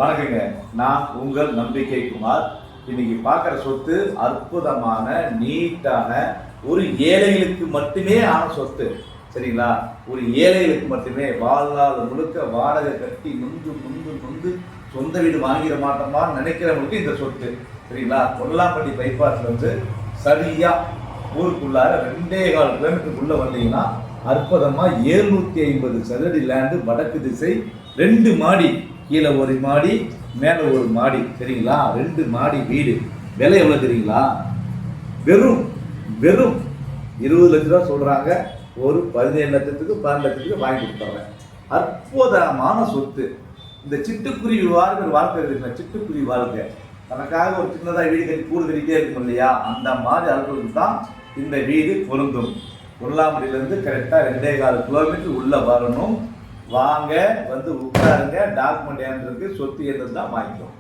வணக்கங்க. நான் உங்கள் நம்பிக்கை குமார். இன்னைக்கு பார்க்குற சொத்து அற்புதமான நீட்டான ஒரு ஏழைகளுக்கு மட்டுமே ஆன சொத்து. சரிங்களா? ஒரு ஏழைகளுக்கு மட்டுமே வாழ்நாள் முழுக்க வாடகை கட்டி நொந்து சொந்த வீடு வாங்கிட மாட்டோமான்னு நினைக்கிறவங்களுக்கு இந்த சொத்து. சரிங்களா? கொல்லாம்பட்டி பைபாஸ்ல சரியா ஊருக்குள்ளார 2.25 கிலோமீட்டருக்குள்ள வந்தீங்கன்னா அற்புதமா 750 சதுரடி லேண்டு, வடக்கு திசை, 2 மாடி, கீழே ஒரு மாடி மேலே ஒரு மாடி. சரிங்களா? 2 மாடி வீடு. விலை எவ்வளோ தெரியுங்களா? வெறும் 20 லட்ச ரூபா சொல்றாங்க. ஒரு 17 லட்சத்துக்கு 12 லட்சத்துக்கு வாங்கி கொடுத்துறேன். அற்புதமான சொத்து. இந்த சிட்டுக்குருவி வாழ்க்கை இருக்குல்ல, சிட்டுக்குருவி வாழ்க்கை, தனக்காக ஒரு சின்னதாக வீடு கட்டி கூடு கட்டிட்டே இருக்கும் இல்லையா, அந்த மாதிரி ஆட்களுக்கு தான் இந்த வீடு பொருந்தும். கொல்லாம்பட்டியிலேருந்து கரெக்டாக 2.25 கிலோமீட்டர் உள்ள வரணும். வாங்க, வந்து உட்காருங்க. டாக்குமெண்ட் ஏன் இருக்கு, சொத்து ஏன் தான் வாங்கிக்கணும்.